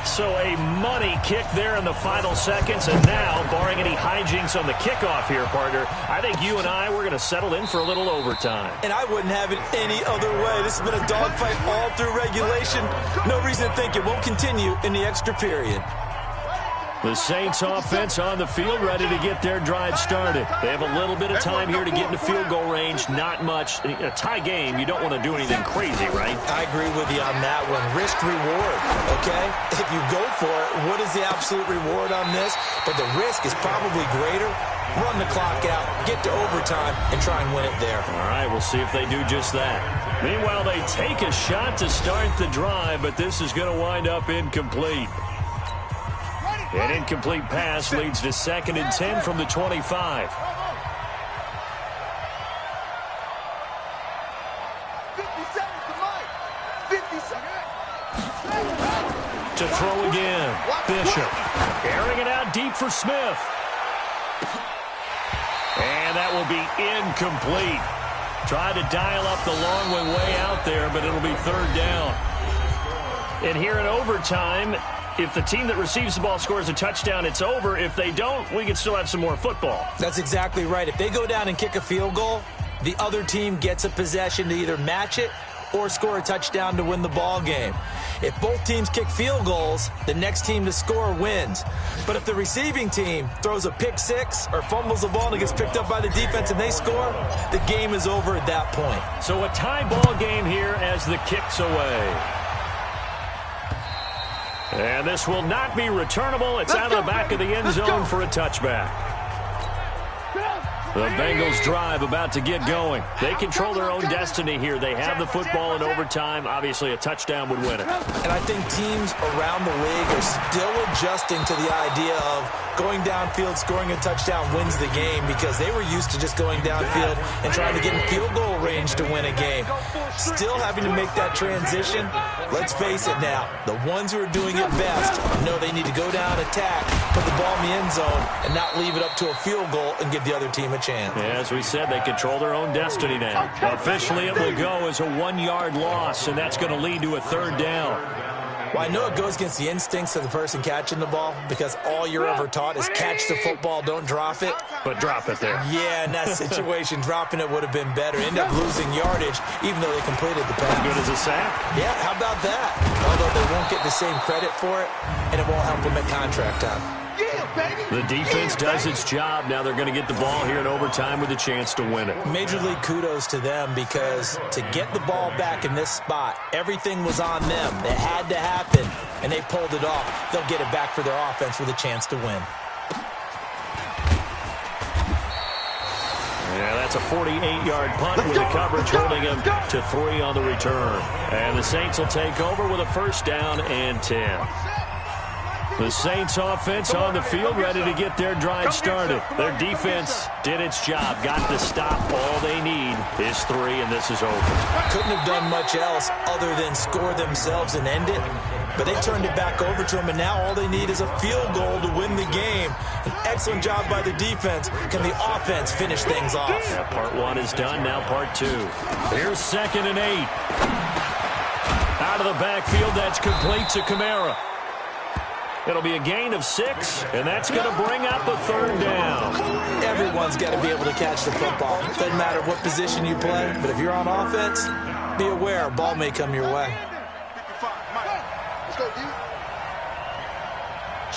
S2: So a money kick there in the final seconds. And now, barring any hijinks on the kickoff here, partner, I think you and I, we're going to settle in for a little overtime.
S3: And I wouldn't have it any other way. This has been a dogfight all through regulation. No reason to think it won't continue in the extra period.
S2: The Saints offense on the field ready to get their drive started. They have a little bit of time here to get into field goal range. Not much. A tie game, you don't want to do anything crazy, right?
S3: I agree with you on that one. Risk reward, okay? If you go for it, what is the absolute reward on this? But the risk is probably greater. Run the clock out, get to overtime, and try and win it there.
S2: All right, we'll see if they do just that. Meanwhile, they take a shot to start the drive, but this is going to wind up incomplete. An incomplete pass leads to 2nd and 10 from the 25.
S6: 50 seconds to Mike. 50 seconds.
S2: To throw again. Bishop airing it out deep for Smith. And that will be incomplete. Tried to dial up the long way out there, but it'll be 3rd down. And here in overtime, if the team that receives the ball scores a touchdown, it's over. If they don't, we can still have some more football.
S3: That's exactly right. If they go down and kick a field goal, the other team gets a possession to either match it or score a touchdown to win the ball game. If both teams kick field goals, the next team to score wins. But if the receiving team throws a pick 6 or fumbles the ball and it gets picked up by the defense and they score, the game is over at that point.
S2: So a tie ball game here as the kick's away. And this will not be returnable. It's out of the back of the end zone for a touchback. The Bengals drive about to get going. They control their own destiny here. They have the football in overtime. Obviously, a touchdown would win it.
S3: And I think teams around the league are still adjusting to the idea of going downfield, scoring a touchdown wins the game because they were used to just going downfield and trying to get in field goal range to win a game. Still having to make that transition. Let's face it now, the ones who are doing it best know they need to go down, attack, put the ball in the end zone, and not leave it up to a field goal and give the other team a chance.
S2: Yeah, as we said, they control their own destiny now. Officially, it will go as a 1-yard loss, and that's going to lead to a 3rd down.
S3: Well, I know it goes against the instincts of the person catching the ball because all you're ever taught is catch the football, don't drop it.
S2: But drop it there.
S3: Yeah, in that situation, dropping it would have been better. End up losing yardage, even though they completed the pass.
S2: Good as a sack.
S3: Yeah, how about that? Although they won't get the same credit for it, and it won't help them at contract time.
S2: The defense does its job. Now they're going to get the ball here in overtime with a chance to win it.
S3: Major League kudos to them because to get the ball back in this spot, everything was on them. It had to happen, and they pulled it off. They'll get it back for their offense with a chance to win.
S2: Yeah, that's a 48-yard punt with the coverage holding him to 3 on the return. And the Saints will take over with a first down and 10. The Saints offense on the field ready to get their drive started. Their defense did its job, got the stop. All they need is 3, and this is over.
S3: Couldn't have done much else other than score themselves and end it. But they turned it back over to them, and now all they need is a field goal to win the game. An excellent job by the defense. Can the offense finish things off?
S2: Yeah, part 1 is done, now part 2. Here's 2nd and 8. Out of the backfield, that's complete to Kamara. It'll be a gain of 6, and that's going to bring up a 3rd down.
S3: Everyone's got to be able to catch the football. Doesn't matter what position you play, but if you're on offense, be aware a ball may come your way.
S6: Let's go, D.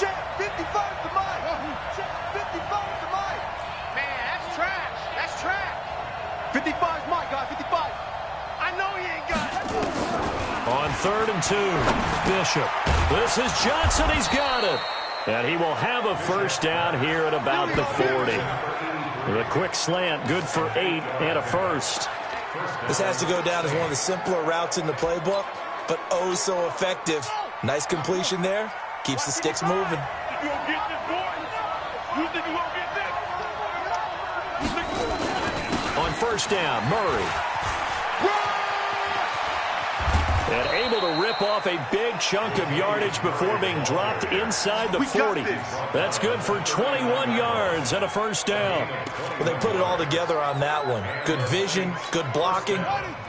S6: Check 55 to Mike. Check 55 to Mike. Man, that's trash. That's trash. 55 is Mike, guys. 55. I know he ain't got it.
S2: On 3rd and 2, Bishop. This is Johnson. He's got it. And he will have a first down here at about the 40. The quick slant, good for 8 and a first.
S3: This has to go down as one of the simpler routes in the playbook, but oh so effective. Nice completion there. Keeps the sticks moving.
S2: On first down, Murray. And able to rip off a big chunk of yardage before being dropped inside the 40. That's good for 21 yards and a first down.
S3: Well, they put it all together on that one. Good vision, good blocking.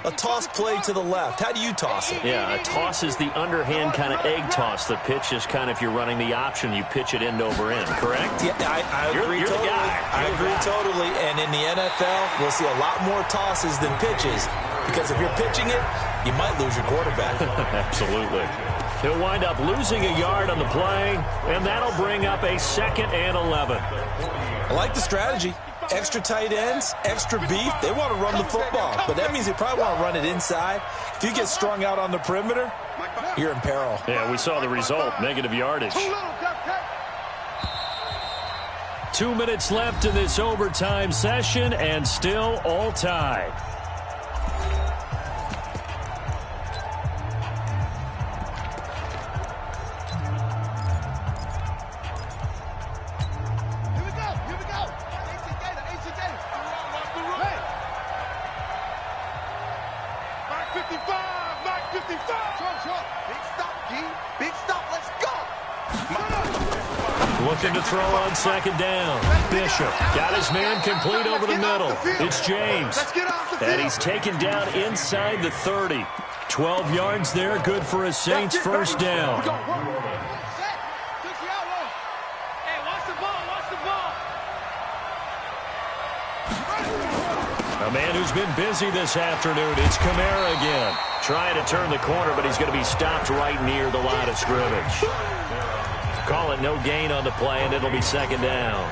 S3: A toss play to the left. How do you toss it?
S2: Yeah, a toss is the underhand kind of egg toss. The pitch is kind of, if you're running the option, you pitch it end over end, correct?
S3: Yeah, I agree
S2: you're
S3: totally.
S2: The guy.
S3: I agree totally. And in the NFL, we'll see a lot more tosses than pitches. Because if you're pitching it, you might lose your quarterback.
S2: Absolutely. He'll wind up losing a yard on the play, and that'll bring up a 2nd and 11.
S3: I like the strategy. Extra tight ends, extra beef. They want to run the football, but that means they probably want to run it inside. If you get strung out on the perimeter, you're in peril.
S2: Yeah, we saw the result, negative yardage. 2 minutes left in this overtime session, and still all tied. Looking to throw on 2nd down. Bishop got his man complete over the middle. It's James. And he's taken down inside the 30. 12 yards there, good for a Saints first down. A man who's been busy this afternoon, it's Kamara again. Trying to turn the corner, but he's going to be stopped right near the line of scrimmage. Call it no gain on the play, and it'll be 2nd down.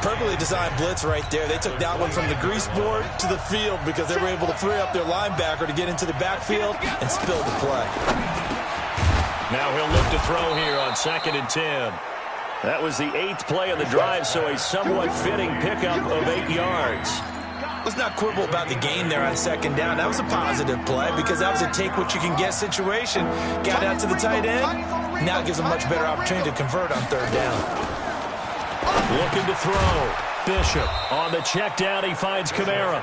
S3: Perfectly designed blitz right there. They took that one from the grease board to the field because they were able to free up their linebacker to get into the backfield and spill the play.
S2: Now he'll look to throw here on 2nd and 10. That was the 8th play of the drive, so a somewhat fitting pickup of 8 yards.
S3: Let's not quibble about the gain there on 2nd down. That was a positive play because that was a take-what-you-can-get situation. Got out to the tight end. Now it gives a much better opportunity to convert on 3rd down.
S2: Looking to throw. Bishop on the check down. He finds Kamara.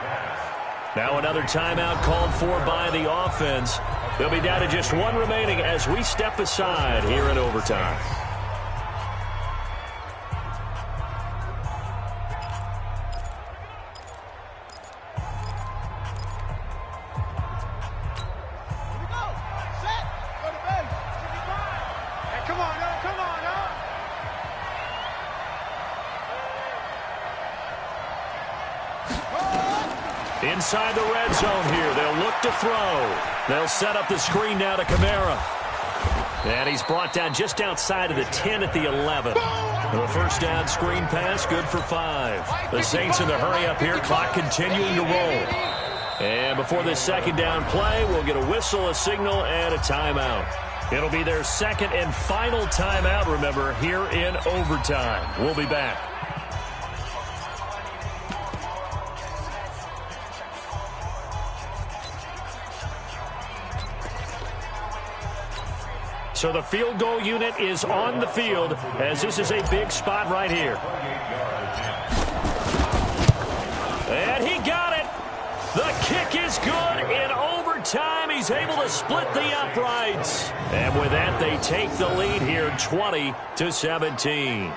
S2: Now another timeout called for by the offense. They'll be down to just 1 remaining as we step aside here in overtime. Inside the red zone here. They'll look to throw. They'll set up the screen now to Kamara. And he's brought down just outside of the 10 at the 11. The first down screen pass, good for 5. The Saints in the hurry up here, clock continuing to roll. And before this second down play, we'll get a whistle, a signal, and a timeout. It'll be their second and final timeout, remember, here in overtime. We'll be back. So the field goal unit is on the field as this is a big spot right here. And he got it. The kick is good in overtime. He's able to split the uprights. And with that, they take the lead here 20-17.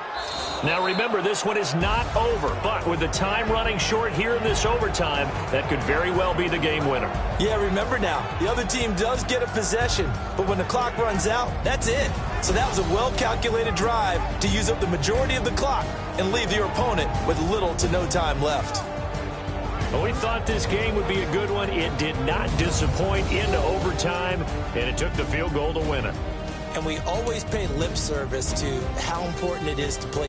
S2: Now remember, this one is not over, but with the time running short here in this overtime, that could very well be the game winner.
S3: Yeah, remember now, the other team does get a possession, but when the clock runs out, that's it. So that was a well-calculated drive to use up the majority of the clock and leave your opponent with little to no time left.
S2: Well, we thought this game would be a good one. It did not disappoint into overtime, and it took the field goal to win it.
S3: And we always pay lip service to how important it is to play